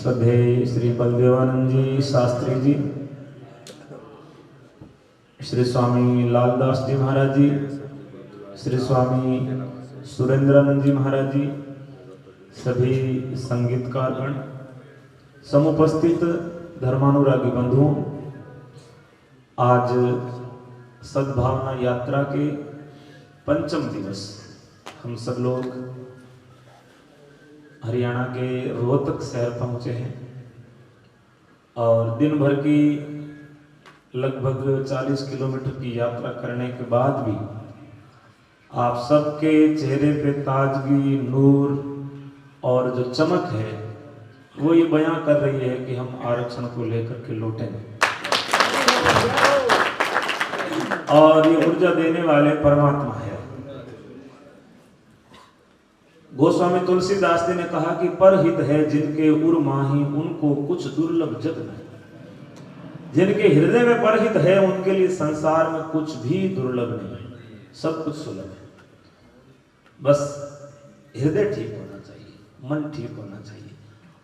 श्रद्धेय श्री बलदेवानंद जी शास्त्री जी, श्री स्वामी लालदास जी महाराज जी, श्री स्वामी सुरेंद्रानंद जी महाराज जी, सभी संगीतकार गण, समुपस्थित धर्मानुरागी बंधुओं, आज सद्भावना यात्रा के पंचम दिवस हम सब लोग हरियाणा के रोहतक शहर पहुंचे हैं और दिन भर की लगभग 40 किलोमीटर की यात्रा करने के बाद भी आप सबके चेहरे पे ताजगी, नूर और जो चमक है वो ये बयां कर रही है कि हम आरक्षण को लेकर के लौटेंगे। और ये ऊर्जा देने वाले परमात्मा है। गोस्वामी तुलसीदास जी ने कहा कि परहित है जिनके उर माही उनको कुछ दुर्लभ जग नहीं। जिनके हृदय में परहित है उनके लिए संसार में कुछ भी दुर्लभ नहीं, सब कुछ सुलभ है। बस हृदय ठीक होना चाहिए, मन ठीक होना चाहिए।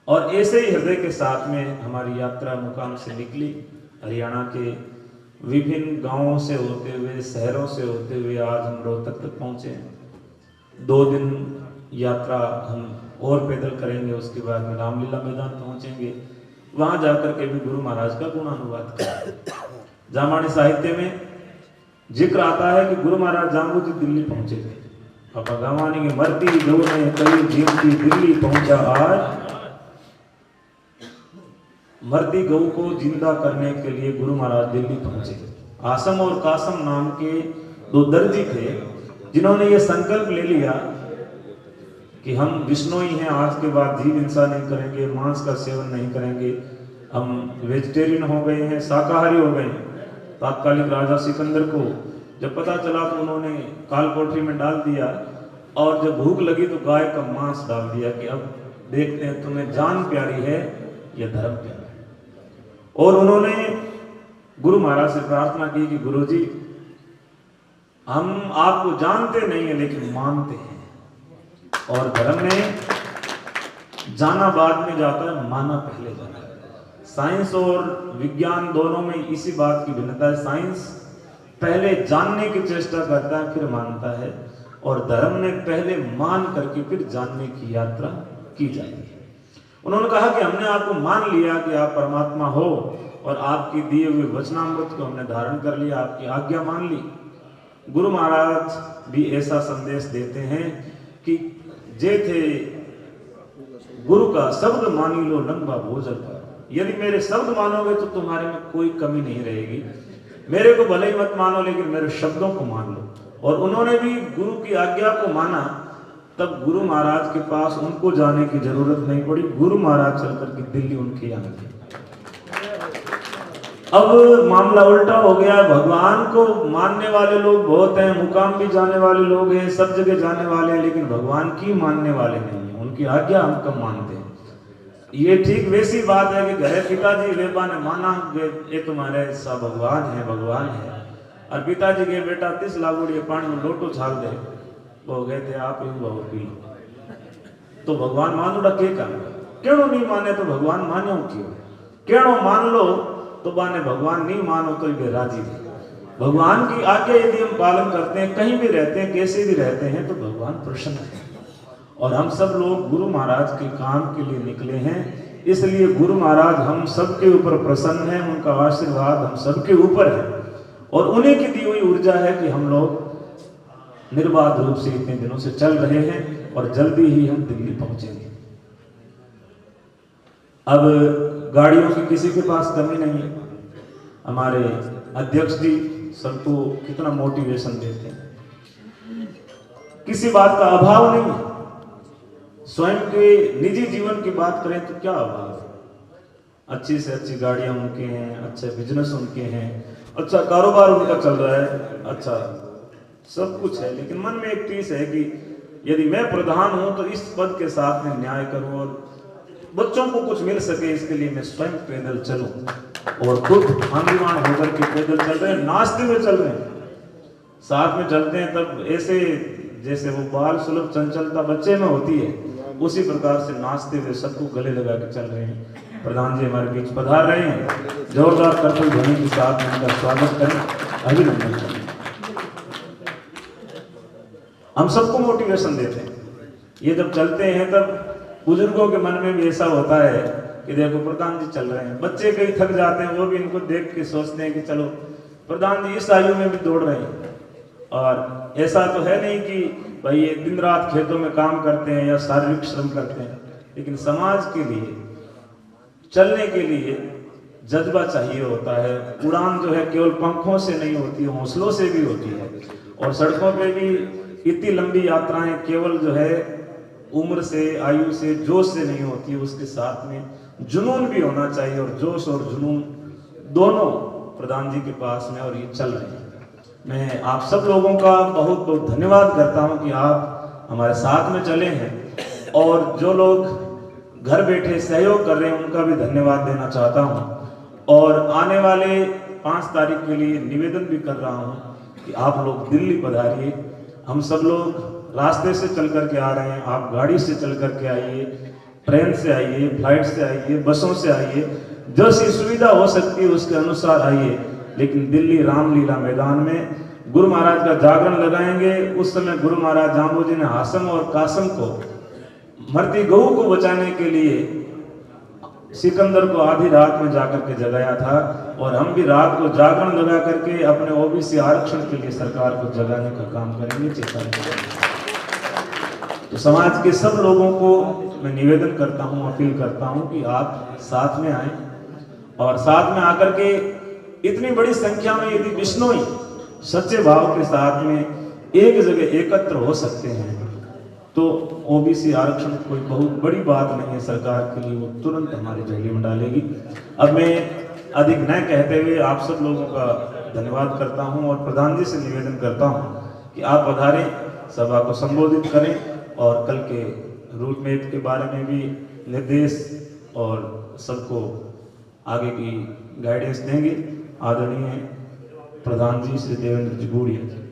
और ऐसे ही हृदय के साथ में हमारी यात्रा मुकाम से निकली। हरियाणा के विभिन्न गांवों से होते हुए, शहरों से होते हुए आज हम रोहतक तक पहुंचे हैं। 2 दिन यात्रा हम और पैदल करेंगे, उसके बाद में रामलीला मैदान पहुंचेंगे। वहां जाकर के भी गुरु महाराज का गुणानुवाद करेंगे। जामानी साहित्य में जिक्र आता है कि गुरु महाराज जाम्बू जी दिल्ली पहुंचे थे। पापा गवानी की मरती गौ ने कई जीवती दिल्ली पहुंचा आज। मरती गौ को जिंदा करने के लिए गुरु महाराज दिल्ली पहुंचे। आसम और कासम नाम के 2 दर्जी थे जिन्होंने ये संकल्प ले लिया कि हम विष्णु ही हैं, आज के बाद जीव हिंसा नहीं करेंगे, मांस का सेवन नहीं करेंगे, हम वेजिटेरियन हो गए हैं, शाकाहारी हो गए हैं। तात्कालिक राजा सिकंदर को जब पता चला तो उन्होंने काल कोठरी में डाल दिया और जब भूख लगी तो गाय का मांस डाल दिया कि अब देखते हैं तुम्हें जान प्यारी है या धर्म प्यारा है। और उन्होंने गुरु महाराज से प्रार्थना की कि गुरुजी, हम आपको जानते नहीं है लेकिन मानते हैं। और धर्म में जाना बाद में जाता है, माना पहले जाता है। साइंस और विज्ञान दोनों में इसी बात की भिन्नता है। साइंस पहले जानने की चेष्टा करता है, फिर मानता है, और धर्म ने पहले मान करके फिर जानने की यात्रा की जाती है। उन्होंने कहा कि हमने आपको मान लिया कि आप परमात्मा हो और आपकी दिए हुए वचनामृत को हमने धारण कर लिया, आपकी आज्ञा मान ली। गुरु महाराज भी ऐसा संदेश देते हैं कि जे थे गुरु का शब्द मानी लो लंबा भोजन पर। यदि मेरे शब्द मानोगे तो तुम्हारे में कोई कमी नहीं रहेगी। मेरे को भले ही मत मानो लेकिन मेरे शब्दों को मान लो। और उन्होंने भी गुरु की आज्ञा को माना। तब गुरु महाराज के पास उनको जाने की जरूरत नहीं पड़ी, गुरु महाराज चल करके दिल्ली उनके यहाँ गए। अब मामला उल्टा हो गया। भगवान को मानने वाले लोग बहुत हैं, मुकाम भी जाने वाले लोग हैं, सब जगह जाने वाले हैं, लेकिन भगवान की मानने वाले नहीं हैं। उनकी आज्ञा हम कम मानते हैं। ये ठीक वैसी बात है कि घरे पिताजी वेपा ने माना ये तुम्हारे सा भगवान है, भगवान है। और पिताजी के बेटा 30 लागुड़िए पानी में लोटो छाल दे, वो गए थे आप ही बहुत पी तो भगवान मानोड़ा के काम क्यों नहीं माने तो भगवान मानो क्यों मान लो तो बाने भगवान नहीं मानो तो ये राजी थे। भगवान की आज्ञा यदि हम पालन करते हैं, कहीं भी रहते हैं, कैसे भी रहते हैं, तो भगवान प्रसन्न है। और हम सब लोग गुरु महाराज के काम के लिए निकले हैं, इसलिए गुरु महाराज हम सबके ऊपर प्रसन्न हैं। उनका आशीर्वाद हम सबके ऊपर है और उन्हीं की दी हुई ऊर्जा है कि हम लोग निर्बाध रूप से इतने दिनों से चल रहे हैं और जल्दी ही हम दिल्ली पहुंचेंगे। अब गाड़ियों की किसी के पास कमी नहीं है। हमारे अध्यक्ष जी सबको कितना मोटिवेशन देते हैं, किसी बात का अभाव नहीं है। स्वयं के निजी जीवन की बात करें तो क्या अभाव है। अच्छी से अच्छी गाड़ियां उनके हैं, अच्छे बिजनेस उनके हैं, अच्छा कारोबार उनका चल रहा है, अच्छा सब कुछ है। लेकिन मन में एक चीज है कि यदि मैं प्रधान हूं तो इस पद के साथ में न्याय करूं और बच्चों को कुछ मिल सके, इसके लिए मैं स्वयं पैदल चलूं। और खुद हानिमान होकर के पैदल चल रहे हैं, नाचते हुए चल रहे हैं, साथ में चलते हैं। तब ऐसे जैसे वो बाल सुलभ चंचलता बच्चे में होती है, उसी प्रकार से नाचते हुए सबको गले लगा के चल रहे हैं। प्रधान जी हमारे बीच पधार रहे हैं, जोरदार कर्तव्य ध्वनि के साथ उनका स्वागत करें, अभिनंदन करें। हम सबको मोटिवेशन देते हैं, ये जब चलते हैं तब बुजुर्गों के मन में भी ऐसा होता है कि देखो प्रधान जी चल रहे हैं। बच्चे कई थक जाते हैं, वो भी इनको देख के सोचते हैं कि चलो प्रधान जी इस आयु में भी दौड़ रहे हैं। और ऐसा तो है नहीं कि भाई ये दिन रात खेतों में काम करते हैं या शारीरिक श्रम करते हैं, लेकिन समाज के लिए चलने के लिए जज्बा चाहिए होता है। उड़ान जो है केवल पंखों से नहीं होती, हौसलों से भी होती है। और सड़कों पे भी इतनी लंबी यात्राएं केवल जो है उम्र से, आयु से, जोश से नहीं होती, उसके साथ में जुनून भी होना चाहिए। और जोश और जुनून दोनों प्रधान जी के पास में, और ये चल रहे हैं। मैं आप सब लोगों का बहुत बहुत धन्यवाद करता हूं कि आप हमारे साथ में चले हैं। और जो लोग घर बैठे सहयोग कर रहे हैं उनका भी धन्यवाद देना चाहता हूं। और आने वाले 5 तारीख के लिए निवेदन भी कर रहा हूं कि आप लोग दिल्ली पधारिए। हम सब लोग रास्ते से चल कर के आ रहे हैं, आप गाड़ी से चल कर के आइए, ट्रेन से आइए, फ्लाइट से आइए, बसों से आइए, जैसी सुविधा हो सकती है उसके अनुसार आइए। लेकिन दिल्ली रामलीला मैदान में गुरु महाराज का जागरण लगाएंगे। उस समय गुरु महाराज जाम्बू जी ने हासम और कासम को, मरती गऊ को बचाने के लिए सिकंदर को आधी रात में जाकर के जगाया था। और हम भी रात को जागरण लगा करके अपने ओबीसी आरक्षण के लिए सरकार को जगाने का काम करेंगे, चेतन करेंगे। तो समाज के सब लोगों को मैं निवेदन करता हूं, अपील करता हूं कि आप साथ में आए। और साथ में आकर के इतनी बड़ी संख्या में यदि बिश्नोई सच्चे भाव के साथ में एक जगह एकत्र हो सकते हैं तो ओबीसी आरक्षण कोई बहुत बड़ी बात नहीं है सरकार के लिए, वो तुरंत हमारी झोली में डालेगी। अब मैं अधिक न कहते हुए आप सब लोगों का धन्यवाद करता हूं और प्रधान जी से निवेदन करता हूं कि आप पधारें, सभा को संबोधित करें और कल के रूट मैप के बारे में भी निर्देश और सबको आगे की गाइडेंस देंगे। आदरणीय प्रधान जी श्री देवेंद्र जी गुड़िया जी।